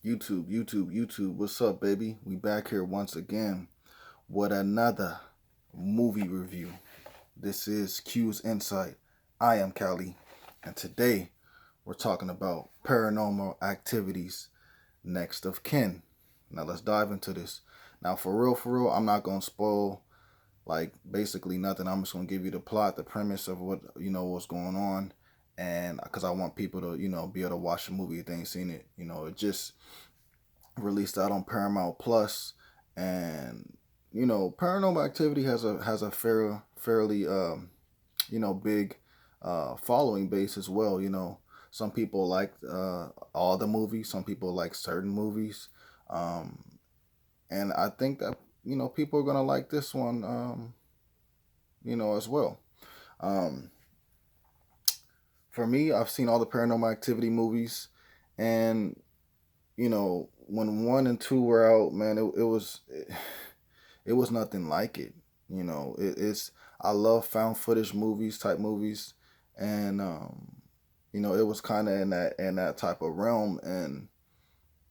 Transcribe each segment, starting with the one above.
YouTube. What's up, baby? We back here once again with another movie review. This is Q's Insight. I am Callie, and today we're talking about paranormal activities next of kin. Now let's dive into this. Now for real, I'm not gonna spoil like basically nothing. I'm just gonna give you the plot, the premise of what what's going on, and because I want people to be able to watch the movie if they ain't seen it. It just released out on Paramount Plus, and Paranormal Activity has a fairly big following base as well. Some people like all the movies, some people like certain movies, um, and I think that people are gonna like this one, as well. Um, for me, I've seen all the Paranormal Activity movies, and when one and two were out, man, it was nothing like it. It's I love found footage movies, type movies, and it was kind of in that type of realm, and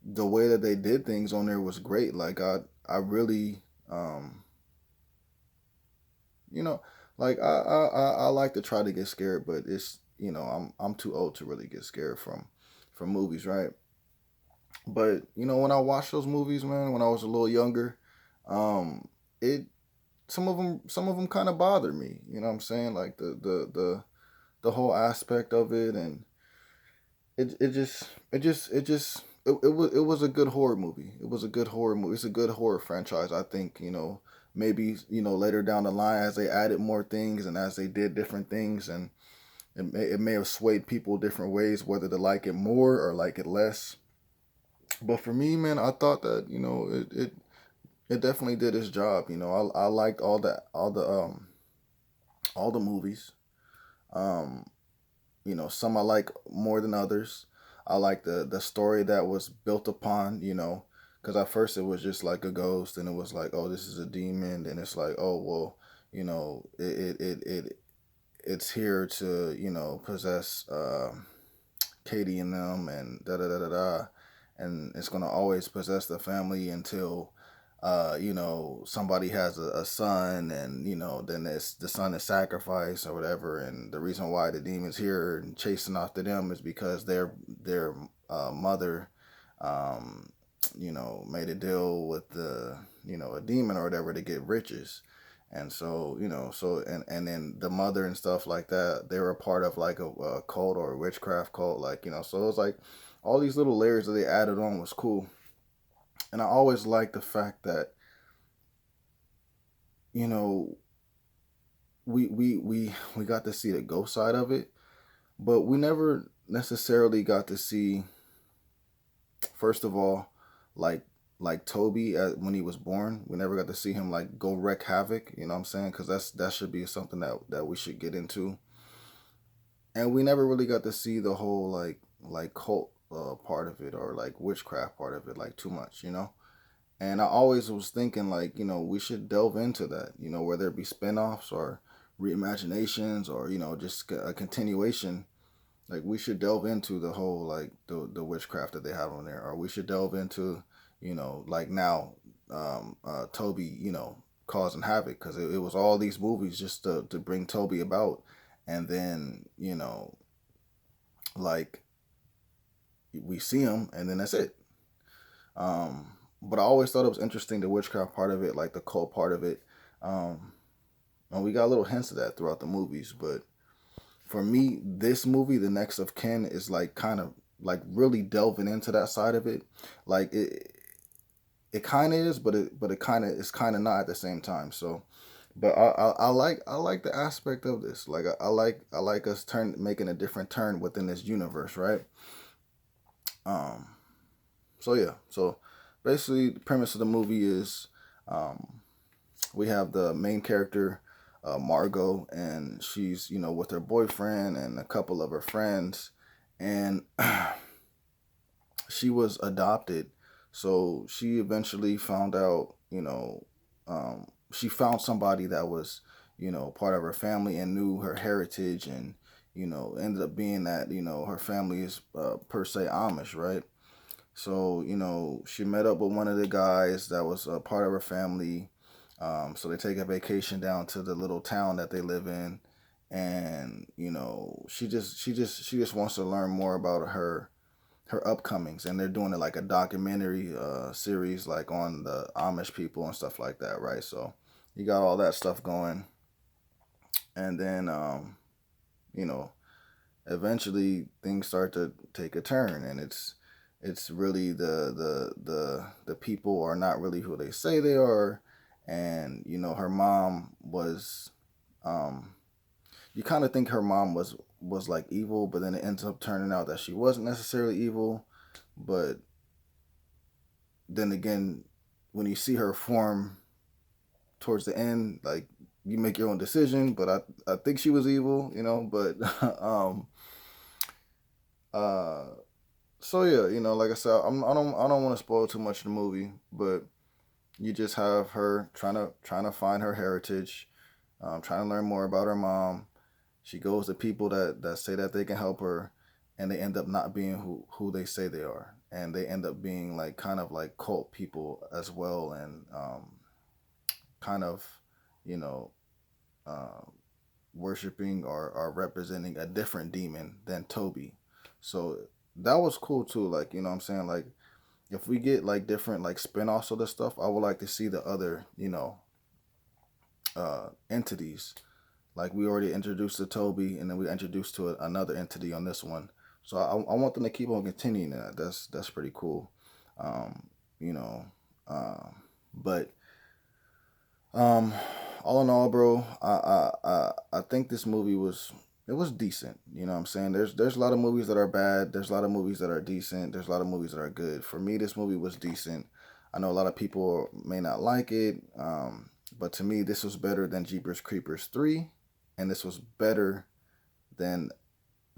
the way that they did things on there was great. Like I really you know like I like to try to get scared, but it's I'm too old to really get scared from movies, right? But when I watched those movies, man, when I was a little younger, it some of them kind of bothered me. You know what I'm saying? Like the whole aspect of it, and it was a good horror movie. It was a good horror movie. It's a good horror franchise. I think maybe later down the line as they added more things and as they did different things, and it may have swayed people different ways, whether to like it more or like it less. But for me, man, I thought that it definitely did its job. I liked all the movies. Um, some I like more than others. I like the story that was built upon. Because at first it was just like a ghost, and it was like, oh, this is a demon, and it's like, oh, well, it's here to possess Katie and them, and da da da da da, and it's gonna always possess the family until somebody has a son, and then the son is sacrificed or whatever, and the reason why the demons here and chasing after them is because their mother um made a deal with a demon or whatever to get riches. And so and then the mother and stuff like that, they were a part of like a cult or a witchcraft cult, like so it was like all these little layers that they added on was cool. And I always liked the fact that you know we got to see the ghost side of it, but we never necessarily got to see, first of all, like Toby when he was born. We never got to see him like go wreak havoc. You know what I'm saying? Because that should be something that we should get into. And we never really got to see the whole like cult part of it, or like witchcraft part of it, like too much. And I always was thinking like we should delve into that, whether it be spinoffs or reimaginations, or just a continuation. Like we should delve into the whole like the witchcraft that they have on there, or we should delve into like now Toby causing havoc, because it was all these movies just to bring Toby about, and then like we see him and then that's it. But I always thought it was interesting, the witchcraft part of it, like the cult part of it. Um, and we got little hints of that throughout the movies. But for me, this movie, The Next of Kin, is like kind of like really delving into that side of it. Like it kind of is, but it kind of it's kind of not at the same time. So, but I like the aspect of this. Like I like us making a different turn within this universe, right? Um, so yeah, so basically the premise of the movie is um, we have the main character, Margot, and she's with her boyfriend and a couple of her friends, and she was adopted. So she eventually found out, she found somebody that was part of her family and knew her heritage, and ended up being that her family is per se Amish, right? So, she met up with one of the guys that was a part of her family. So they take a vacation down to the little town that they live in, and she just wants to learn more about her upcomings, and they're doing it like a documentary series, like on the Amish people and stuff like that, right? So you got all that stuff going, and then you know eventually things start to take a turn, and it's really the people are not really who they say they are. And her mom was, um you kind of think her mom was like evil, but then it ends up turning out that she wasn't necessarily evil. But then again, when you see her form towards the end, like, you make your own decision. But I think she was evil, but uh so yeah, like I said, I don't want to spoil too much of the movie, but you just have her trying to find her heritage, trying to learn more about her mom. She goes to people that say that they can help her, and they end up not being who they say they are, and they end up being like kind of like cult people as well, and kind of, you know, uh, worshiping or representing a different demon than Toby. So that was cool too. Like, what I'm saying, like, if we get like different like spin-offs of this stuff, I would like to see the other, entities. Like, we already introduced to Toby, and then we introduced to another entity on this one. So I want them to keep on continuing that. That's pretty cool. Um, you know, but um, all in all, bro, I think this movie was decent. You know what I'm saying? There's a lot of movies that are bad. There's a lot of movies that are decent. There's a lot of movies that are good. For me, this movie was decent. I know a lot of people may not like it, but to me, this was better than Jeepers Creepers 3, and this was better than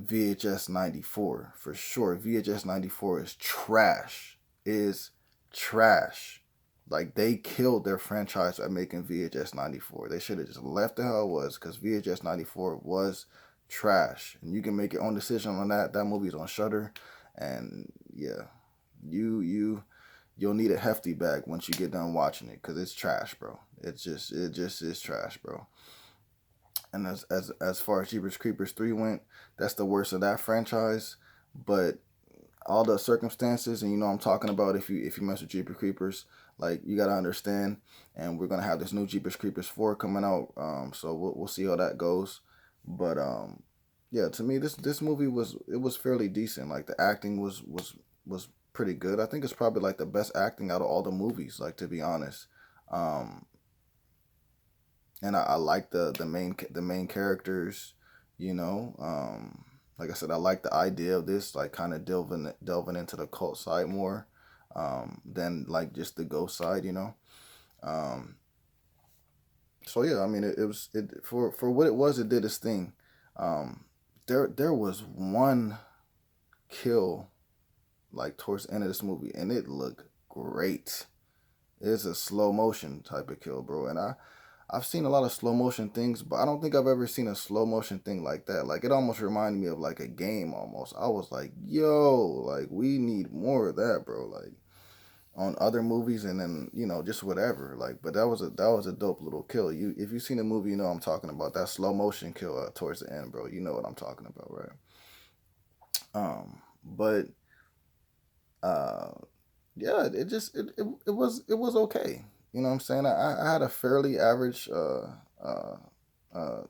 VHS 94 for sure. VHS 94 is trash. Is trash. Like, they killed their franchise by making VHS 94. They should have just left the hell it was, because VHS 94 was trash. And you can make your own decision on that. That movie's on Shudder, and yeah, you'll need a hefty bag once you get done watching it, because it's trash, bro. It just is trash, bro. And as far as Jeepers Creepers 3 went, that's the worst of that franchise. But all the circumstances, and I'm talking about, if you mess with Jeepers Creepers, like, you gotta understand. And we're gonna have this new Jeepers Creepers 4 coming out, so we'll see how that goes. But yeah, to me, this movie was fairly decent. Like, the acting was pretty good. I think it's probably like the best acting out of all the movies, like, to be honest. Um, and I like the main characters. Like I said, I like the idea of this, like, kind of delving into the cult side more, than like just the ghost side. Um, so yeah, I mean, for what it was, it did its thing. Um, there was one kill, like, towards the end of this movie, and it looked great. It's a slow motion type of kill, bro, and I've seen a lot of slow motion things, but I don't think I've ever seen a slow motion thing like that. Like, it almost reminded me of like a game almost. I was like, yo, like, we need more of that, bro. Like, on other movies, and then, just whatever. Like, but that was a dope little kill. If you've seen the movie, I'm talking about that slow motion kill towards the end, bro. You know what I'm talking about, right? But uh yeah, it was okay. You know what I'm saying? I had a fairly average uh uh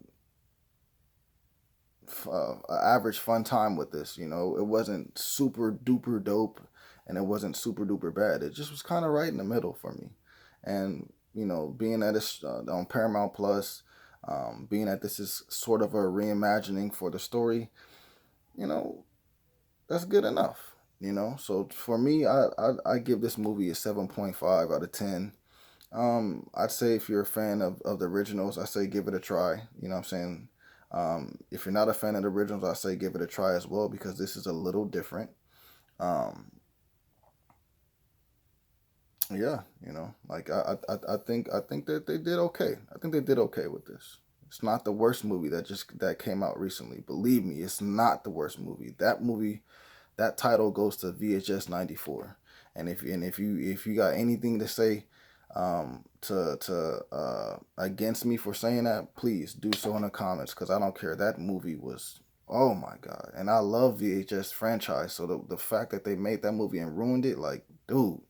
average fun time with this. It wasn't super duper dope, and it wasn't super duper bad. It just was kind of right in the middle for me. And being that it's on Paramount Plus, being that this is sort of a reimagining for the story, you know that's good enough. So for me, I give this movie a 7.5 out of 10. I'd say if you're a fan of the originals, I say give it a try. You know what I'm saying? If you're not a fan of the originals, I say give it a try as well, because this is a little different. Um, yeah, like, I think that they did okay. I think they did okay with this. It's not the worst movie that came out recently. Believe me, it's not the worst movie. That movie that title goes to VHS 94. And if you got anything to say against me for saying that, please do so in the comments, because I don't care. That movie was, oh my God. And I love VHS franchise, so the fact that they made that movie and ruined it, like, dude.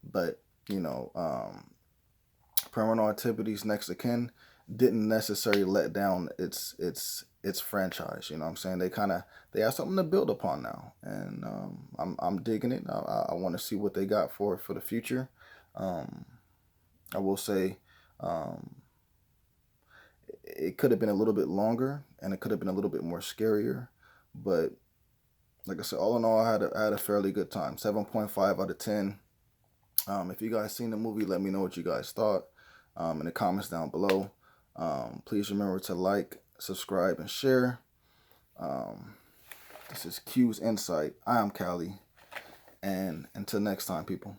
But you know, Paranormal Activities Next of Kin didn't necessarily let down its franchise. You know what I'm saying? They have something to build upon now, and I'm digging it. I want to see what they got for the future. I will say, it could have been a little bit longer, and it could have been a little bit more scarier, but like I said, all in all, I had a fairly good time. 7.5 out of 10. If you guys seen the movie, let me know what you guys thought in the comments down below. Please remember to like, subscribe, and share. This is Q's Insight. I am Callie, and until next time, people.